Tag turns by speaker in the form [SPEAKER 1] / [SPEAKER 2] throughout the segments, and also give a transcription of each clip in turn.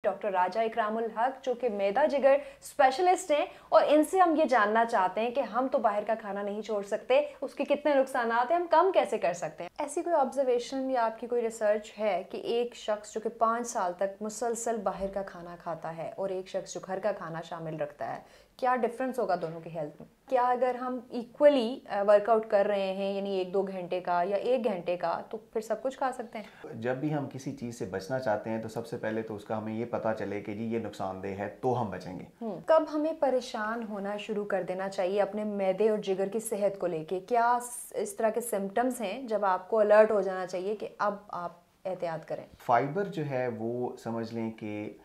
[SPEAKER 1] Doctor राजा इकरामुल हक, जो कि मैदा जिगर स्पेशलिस्ट हैं, और इनसे हम ये जानना चाहते हैं कि हम तो बाहर का खाना नहीं छोड़ सकते, उसके कितने नुकसान हैं, हम कम कैसे कर सकते हैं। ऐसी कोई ऑब्जर्वेशन या आपकी कोई रिसर्च है कि एक शख्स जो कि 5 साल तक मुसलसल बाहर का खाना खाता है और एक शख्स जो घर का खाना शामिल रखता है, क्या डिफरेंस होगा दोनों की हेल्थ में? क्या अगर हम इक्वली वर्कआउट कर रहे हैं, यानी 1-2 घंटे का या 1 घंटे का, तो फिर सब कुछ खा सकते हैं?
[SPEAKER 2] जब भी हम किसी चीज़ से बचना चाहते हैं तो सबसे पहले तो उसका हमें ये पता चले कि जी ये नुकसानदेह है, तो हम बचेंगे।
[SPEAKER 1] कब हमें परेशान होना शुरू कर देना चाहिए अपने मैदे और जिगर की सेहत को लेके? क्या इस तरह के सिम्टम्स हैं जब आपको अलर्ट हो जाना चाहिए कि अब आप एहतियात करें?
[SPEAKER 2] फाइबर जो है वो समझ लें कि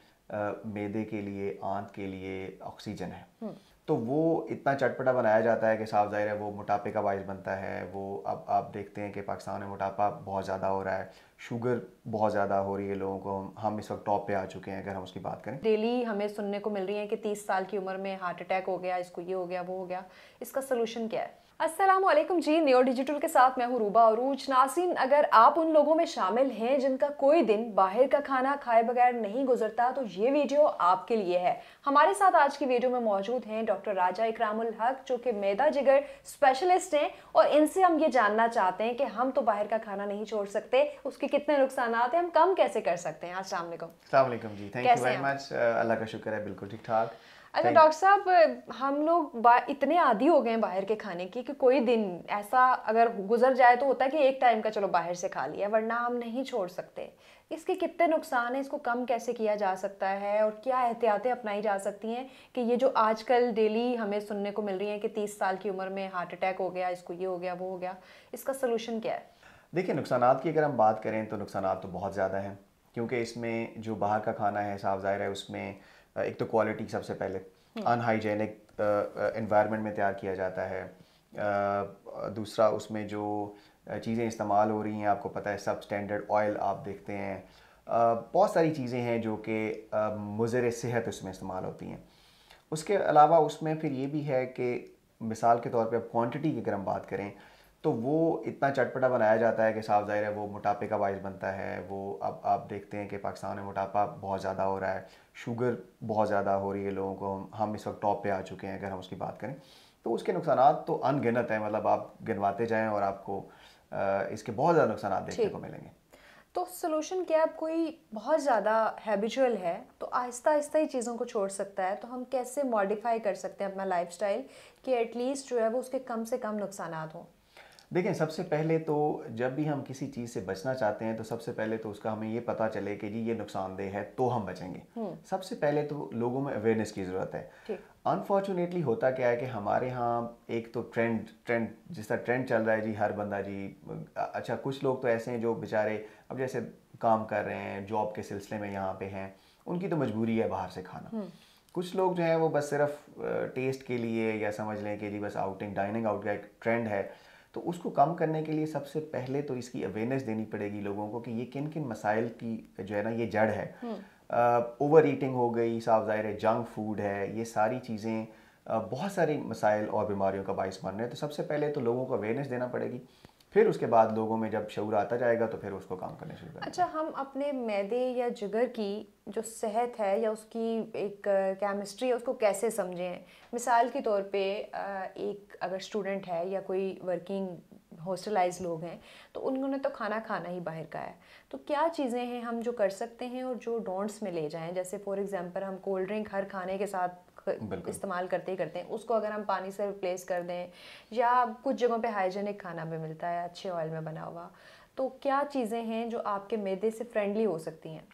[SPEAKER 2] मैदे के लिए, आंत के लिए ऑक्सीजन है। तो वो इतना चटपटा बनाया जाता है कि साफ ज़ाहिर है वो मोटापे का बायस बनता है। वो अब आप देखते हैं कि पाकिस्तान में मोटापा बहुत ज़्यादा हो रहा है, शुगर बहुत ज़्यादा हो रही है लोगों को। हम इस वक्त टॉप पे आ चुके हैं अगर हम उसकी बात करें।
[SPEAKER 1] डेली हमें सुनने को मिल रही है कि 30 साल की उम्र में हार्ट अटैक हो गया, इसको ये हो गया, वो हो गया। इसका सोल्यूशन क्या है? अस्सलामुअलैकुम जी, नियो डिजिटल के साथ मैं हूँ रूबा अरूज। नाज़रीन, अगर आप उन लोगों में शामिल हैं जिनका कोई दिन बाहर का खाना खाए बगैर नहीं गुजरता, तो ये वीडियो आपके लिए है। हमारे साथ आज की वीडियो में मौजूद हैं डॉक्टर राजा इकरामुल हक, जो कि मैदा जिगर स्पेशलिस्ट हैं, और इनसे हम ये जानना चाहते हैं कि हम तो बाहर का खाना नहीं छोड़ सकते, उसके कितने नुकसान हैं, हम कम कैसे कर सकते हैं। अस्सलाम वालेकुम।
[SPEAKER 2] अस्सलाम वालेकुम जी, थैंक यू वेरी मच। अल्लाह का शुक्र है, बिल्कुल ठीक ठाक।
[SPEAKER 1] अच्छा डॉक्टर साहब, हम लोग इतने आदी हो गए हैं बाहर के खाने की कि कोई दिन ऐसा अगर गुजर जाए तो होता है कि एक टाइम का चलो बाहर से खा लिया, वरना हम नहीं छोड़ सकते। इसके कितने नुकसान हैं, इसको कम कैसे किया जा सकता है, और क्या एहतियातें अपनाई जा सकती हैं कि ये जो आजकल डेली हमें सुनने को मिल रही हैं कि 30 साल की उम्र में हार्ट अटैक हो गया, इसको ये हो गया, वो हो गया, इसका सोल्यूशन क्या है?
[SPEAKER 2] देखिए, नुकसानात की अगर हम बात करें तो नुकसानात तो बहुत ज़्यादा हैं, क्योंकि इसमें जो बाहर का खाना है साफ ज़ाहिर है उसमें एक तो क्वालिटी सबसे पहले अनहाइजेनिक एनवायरनमेंट में तैयार किया जाता है। दूसरा, उसमें जो चीज़ें इस्तेमाल हो रही हैं आपको पता है, सब स्टैंडर्ड ऑयल आप देखते हैं। बहुत सारी चीज़ें हैं जो कि मुज़र सेहत उसमें इस्तेमाल होती हैं। उसके अलावा उसमें फिर ये भी है कि मिसाल के तौर पे अब क्वांटिटी की अगर हम बात करें तो वो इतना चटपटा बनाया जाता है कि साफ ज़ाहिर है वो मोटापे का बायस बनता है। वो अब आप देखते हैं कि पाकिस्तान में मोटापा बहुत ज़्यादा हो रहा है, शुगर बहुत ज़्यादा हो रही है लोगों को। हम इस वक्त टॉप पे आ चुके हैं अगर हम उसकी बात करें। तो उसके नुकसानात तो अनगिनत हैं, मतलब आप गिनवाते जाएँ और आपको इसके बहुत ज़्यादा नुकसानात देखने को मिलेंगे।
[SPEAKER 1] तो सोल्यूशन क्या है? कोई बहुत ज़्यादा हैबिचुअल है तो आहिस्ता आहिस्ता ही चीज़ों को छोड़ सकता है, तो हम कैसे मॉडिफाई कर सकते हैं अपना लाइफस्टाइल कि एटलीस्ट जो है वो उसके कम से कम नुकसानात हों?
[SPEAKER 2] देखें, सबसे पहले तो जब भी हम किसी चीज़ से बचना चाहते हैं तो सबसे पहले तो उसका हमें ये पता चले कि जी ये नुकसानदेह है, तो हम बचेंगे। सबसे पहले तो लोगों में अवेयरनेस की ज़रूरत है। अनफॉर्चुनेटली होता क्या है कि हमारे यहाँ एक तो ट्रेंड ट्रेंड जिस तरह ट्रेंड चल रहा है जी, हर बंदा जी। अच्छा, कुछ लोग तो ऐसे हैं जो बेचारे अब जैसे काम कर रहे हैं, जॉब के सिलसिले में यहाँ पे हैं, उनकी तो मजबूरी है बाहर से खाना। कुछ लोग जो हैं वो बस सिर्फ टेस्ट के लिए, या समझ लें कि जी बस आउटिंग डाइनिंग आउट का एक ट्रेंड है। तो उसको कम करने के लिए सबसे पहले तो इसकी अवेयरनेस देनी पड़ेगी लोगों को कि ये किन किन मसाइल की जो है ना ये जड़ है। ओवर ईटिंग हो गई, साफ ज़ाहिर है जंक फूड है, ये सारी चीज़ें बहुत सारी मसाइल और बीमारियों का बाइस बन रहे हैं। तो सबसे पहले तो लोगों को अवेयरनेस देना पड़ेगी, फिर उसके बाद लोगों में जब शऊर आता जाएगा तो फिर उसको काम करने शुरू करेंगे।
[SPEAKER 1] अच्छा, हम अपने मैदे या जिगर की जो सेहत है या उसकी एक केमिस्ट्री है उसको कैसे समझें? मिसाल के तौर पे एक अगर स्टूडेंट है या कोई वर्किंग हॉस्टलाइज लोग हैं, तो उन्होंने तो खाना खाना ही बाहर का है, तो क्या चीज़ें हैं हम जो कर सकते हैं और जो डोंट्स में ले जाएं? जैसे फॉर एग्जांपल हम कोल्ड ड्रिंक हर खाने के साथ इस्तेमाल करते ही करते हैं, उसको अगर हम पानी से रिप्लेस कर दें, या कुछ जगहों पे हाइजीनिक खाना भी मिलता है अच्छे ऑयल में बना हुआ, तो क्या चीज़ें हैं जो आपके मैदे से फ्रेंडली हो सकती हैं?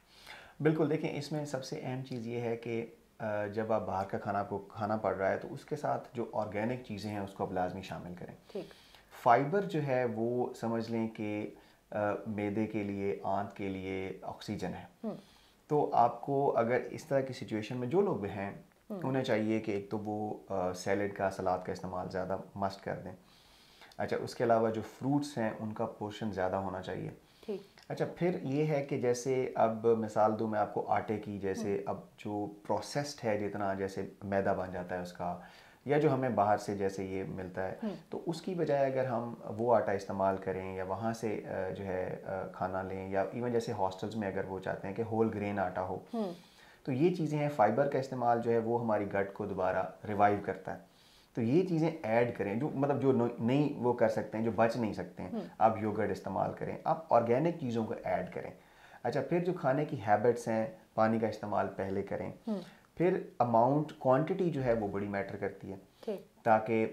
[SPEAKER 2] बिल्कुल, देखें, इसमें सबसे अहम चीज़ ये है कि जब आप बाहर का खाना आपको खाना पड़ रहा है तो उसके साथ जो ऑर्गेनिक चीज़ें हैं उसको आप लाजमी शामिल करें।
[SPEAKER 1] ठीक।
[SPEAKER 2] फाइबर जो है वो समझ लें कि मैदे के लिए, आंत के लिए ऑक्सीजन है। तो आपको अगर इस तरह की सिचुएशन में जो लोग भी हैं उन्हें चाहिए कि एक तो वो सैलेड का, सलाद का इस्तेमाल ज़्यादा मस्ट कर दें। अच्छा, उसके अलावा जो फ्रूट्स हैं उनका पोर्शन ज़्यादा होना चाहिए।
[SPEAKER 1] ठीक।
[SPEAKER 2] अच्छा, फिर ये है कि जैसे अब मिसाल दूँ मैं आपको आटे की, जैसे अब जो प्रोसेस्ड है जितना, जैसे मैदा बन जाता है उसका, या जो हमें बाहर से जैसे ये मिलता है, तो उसकी बजाय अगर हम वो आटा इस्तेमाल करें या वहाँ से जो है खाना लें, या इवन जैसे हॉस्टल्स में अगर वो चाहते हैं कि होल ग्रेन आटा हो, तो ये चीज़ें हैं। फाइबर का इस्तेमाल जो है वो हमारी गट को दोबारा रिवाइव करता है। तो ये चीज़ें ऐड करें, जो मतलब जो नहीं वो कर सकते हैं, जो बच नहीं सकते हैं, आप योगर्ट इस्तेमाल करें, आप ऑर्गेनिक चीज़ों को ऐड करें। अच्छा, फिर जो खाने की हैबिट्स हैं, पानी का इस्तेमाल पहले करें। फिर अमाउंट, क्वांटिटी जो है वो बड़ी मैटर करती है, ताकि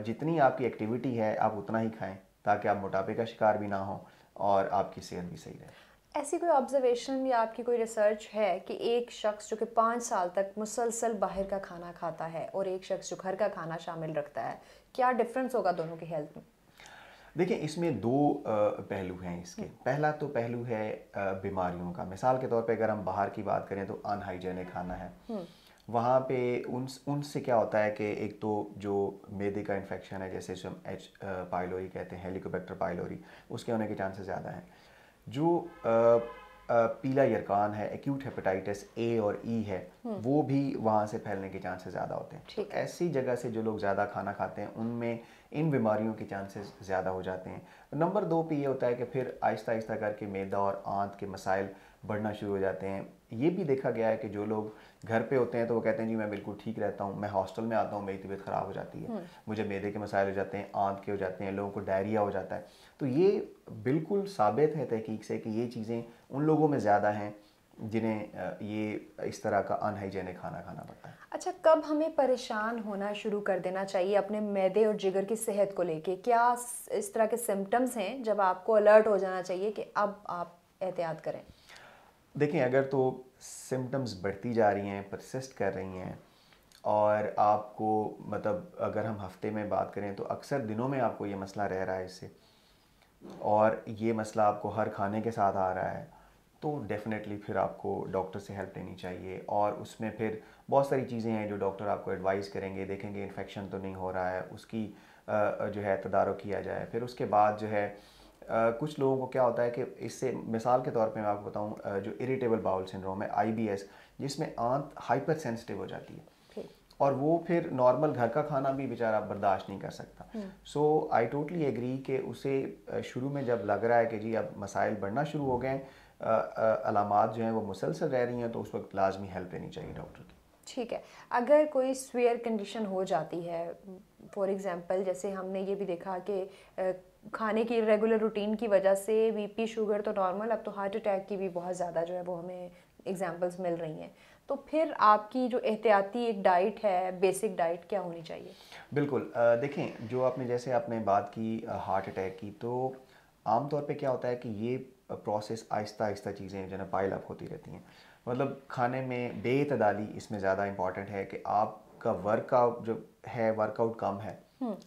[SPEAKER 2] जितनी आपकी एक्टिविटी है आप उतना ही खाएं, ताकि आप मोटापे का शिकार भी ना हो और आपकी सेहत भी सही रहे।
[SPEAKER 1] ऐसी कोई ऑब्जर्वेशन या आपकी कोई रिसर्च है कि एक शख्स जो कि 5 साल तक मुसलसल बाहर का खाना खाता है और एक शख्स जो घर का खाना शामिल रखता है, क्या डिफरेंस होगा दोनों की हेल्थ में?
[SPEAKER 2] देखिए, इसमें दो पहलू हैं इसके। पहला तो पहलू है बीमारियों का। मिसाल के तौर पे अगर हम बाहर की बात करें तो अनहाइजेनिक खाना है। वहाँ पे उनसे क्या होता है कि एक तो जो मैदे का इन्फेक्शन है, जैसे जो हम एच पाइलोरी कहते हैं, हेलिकोबैक्टर पाइलोरी, उसके होने के चांसेस ज़्यादा हैं। जो पीला यरकान है, एक्यूट हेपेटाइटिस ए और ई है, वो भी वहाँ से फैलने के चांसेस ज़्यादा होते हैं। तो ऐसी जगह से जो लोग ज़्यादा खाना खाते हैं उनमें इन बीमारियों के चांसेस ज़्यादा हो जाते हैं। नंबर 2 पे ये होता है कि फिर आहिस्ता आहिस्ता करके मैदा और आंत के मसाइल बढ़ना शुरू हो जाते हैं। ये भी देखा गया है कि जो लोग घर पे होते हैं तो वो कहते हैं जी मैं बिल्कुल ठीक रहता हूँ, मैं हॉस्टल में आता हूँ मेरी तबीयत ख़राब हो जाती है, मुझे मैदे के मसाइल हो जाते हैं, आंत के हो जाते हैं, लोगों को डायरिया हो जाता है। तो ये बिल्कुल साबित है तहकीक से कि ये चीज़ें उन लोगों में ज़्यादा हैं जिन्हें ये इस तरह का अनहाइजेनिक खाना खाना पड़ता है।
[SPEAKER 1] अच्छा, कब हमें परेशान होना शुरू कर देना चाहिए अपने मैदे और जिगर की सेहत को लेके? क्या इस तरह के सिम्टम्स हैं जब आपको अलर्ट हो जाना चाहिए कि अब आप एहतियात करें?
[SPEAKER 2] देखें, अगर तो सिम्टम्स बढ़ती जा रही हैं, परसिस्ट कर रही हैं, और आपको मतलब अगर हम हफ्ते में बात करें तो अक्सर दिनों में आपको ये मसला रह रहा है इससे, और ये मसला आपको हर खाने के साथ आ रहा है, तो डेफ़िनेटली फिर आपको डॉक्टर से हेल्प लेनी चाहिए। और उसमें फिर बहुत सारी चीज़ें हैं जो डॉक्टर आपको एडवाइस करेंगे, देखेंगे इन्फेक्शन तो नहीं हो रहा है, उसकी जो है तदारुक किया जाए। फिर उसके बाद जो है कुछ लोगों को क्या होता है कि इससे, मिसाल के तौर पे मैं आपको बताऊं, जो इरिटेबल बाउल सिंड्रोम है, IBS, जिसमें आंत हाइपर सेंसिटिव हो जाती है और वो फिर नॉर्मल घर का खाना भी बेचारा बर्दाश्त नहीं कर सकता। सो आई टोटली एग्री कि उसे शुरू में जब लग रहा है कि जी अब मसाइल बढ़ना शुरू हो गए, अलामात जो हैं वो मुसलसल रह रही हैं, तो उस वक्त लाजमी हेल्प लेनी चाहिए डॉक्टर की।
[SPEAKER 1] ठीक है। अगर कोई सीवियर कंडीशन हो जाती है, फॉर एग्जांपल जैसे हमने ये भी देखा कि खाने की रेगुलर रूटीन की वजह से बीपी, शुगर तो नॉर्मल, अब तो हार्ट अटैक की भी बहुत ज़्यादा जो है वो हमें एग्जांपल्स मिल रही हैं, तो फिर आपकी जो एहतियाती एक डाइट है, बेसिक डाइट, क्या होनी चाहिए?
[SPEAKER 2] बिल्कुल। देखें, जो आपने जैसे आपने बात की हार्ट अटैक की, तो आम तौर पे क्या होता है कि ये प्रोसेस आहिस्ता आहिस्ता चीज़ें जो है पाइल अप होती रहती हैं। मतलब खाने में बेतदाली इसमें ज़्यादा इंपॉर्टेंट है कि आपका वर्कआउट जो है, वर्कआउट कम है।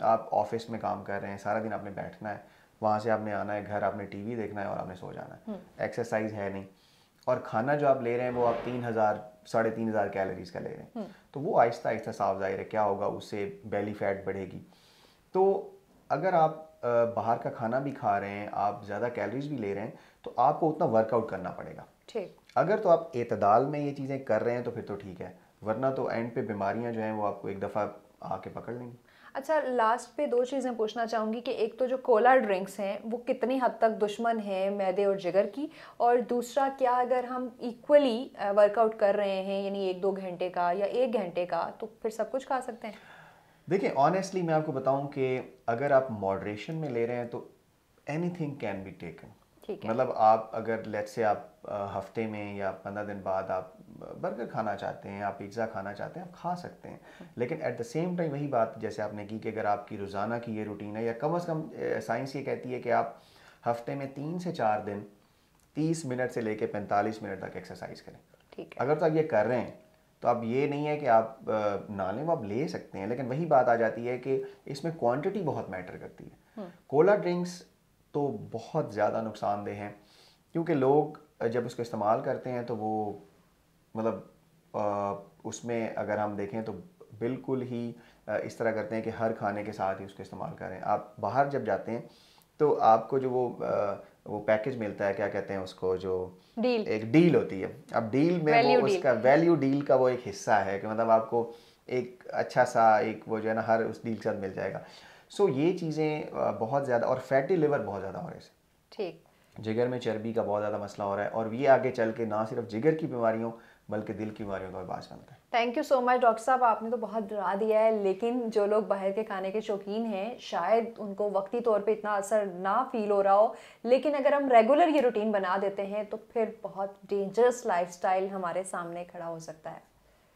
[SPEAKER 2] आप ऑफिस में काम कर रहे हैं, सारा दिन आपने बैठना है, वहाँ से आपने आना है घर, आपने टीवी देखना है और आपने सो जाना है, एक्सरसाइज है नहीं, और खाना जो आप ले रहे हैं वो आप 3000 3,500 कैलोरीज का ले रहे हैं, तो वो आहिस्ता आहिस्ता, साफ ज़ाहिर है क्या होगा, उससे बेली फैट बढ़ेगी। तो अगर आप बाहर का खाना भी खा रहे हैं, आप ज़्यादा कैलोरीज भी ले रहे हैं, तो आपको उतना वर्कआउट करना पड़ेगा।
[SPEAKER 1] ठीक।
[SPEAKER 2] अगर तो आप एतदाल में ये चीज़ें कर रहे हैं तो फिर तो ठीक है, वरना तो एंड पे बीमारियां जो हैं वो आपको एक दफ़ा आके पकड़ लेंगी।
[SPEAKER 1] अच्छा, लास्ट पे 2 चीज़ें पूछना चाहूँगी कि एक तो जो कोला ड्रिंक्स हैं वो कितनी हद तक दुश्मन हैं मैदे और जिगर की, और दूसरा क्या अगर हम इक्वली वर्कआउट कर रहे हैं, यानी 1-2 घंटे का या 1 घंटे का, तो फिर सब कुछ खा सकते हैं?
[SPEAKER 2] देखिए, ऑनेस्टली मैं आपको बताऊं कि अगर आप मॉडरेशन में ले रहे हैं तो एनीथिंग कैन बी टेकन।
[SPEAKER 1] ठीक है।
[SPEAKER 2] मतलब आप अगर लेट्स से आप हफ्ते में या 15 दिन बाद आप बर्गर खाना चाहते हैं, आप पिज़्ज़ा खाना चाहते हैं, आप खा सकते हैं, लेकिन एट द सेम टाइम वही बात जैसे आपने की कि अगर आपकी रोज़ाना की ये रूटीन है, या कम से कम साइंस ये कहती है कि आप हफ्ते में 3 से 4 दिन 30 मिनट से लेकर 45 मिनट तक एक्सरसाइज करें।
[SPEAKER 1] ठीक है।
[SPEAKER 2] अगर तो आप ये कर रहे हैं तो अब ये नहीं है कि आप ना लें, वो आप ले सकते हैं, लेकिन वही बात आ जाती है कि इसमें क्वांटिटी बहुत मैटर करती है। कोला ड्रिंक्स तो बहुत ज़्यादा नुकसानदेह हैं, क्योंकि लोग जब उसको इस्तेमाल करते हैं तो वो मतलब उसमें अगर हम देखें तो बिल्कुल ही इस तरह करते हैं कि हर खाने के साथ ही उसको इस्तेमाल करें। आप बाहर जब जाते हैं तो आपको जो वो पैकेज मिलता है, क्या कहते हैं उसको, जो
[SPEAKER 1] डील,
[SPEAKER 2] एक डील होती है, अब डील में
[SPEAKER 1] वैल्यू
[SPEAKER 2] वो
[SPEAKER 1] डील।
[SPEAKER 2] उसका वैल्यू डील का वो एक हिस्सा है कि मतलब आपको एक अच्छा सा एक वो जो है ना हर उस डील के साथ मिल जाएगा। सो ये चीज़ें बहुत ज़्यादा, और फैटी लिवर बहुत ज़्यादा हो रहे हैं,
[SPEAKER 1] ठीक।
[SPEAKER 2] जिगर में चर्बी का बहुत ज़्यादा मसला हो रहा है, और ये आगे चल के ना सिर्फ जिगर की बीमारियों बल्कि दिल की बीमारियों का भी बायस बनता है।
[SPEAKER 1] Thank you so much doctor साहब, आपने तो बहुत डरा दिया है, लेकिन जो लोग बाहर के खाने के शौकीन हैं शायद उनको वक्ती तौर पे इतना असर ना फील हो रहा हो, लेकिन अगर हम रेगुलर ये रूटीन बना देते हैं तो फिर बहुत डेंजरस लाइफस्टाइल हमारे सामने खड़ा हो सकता है।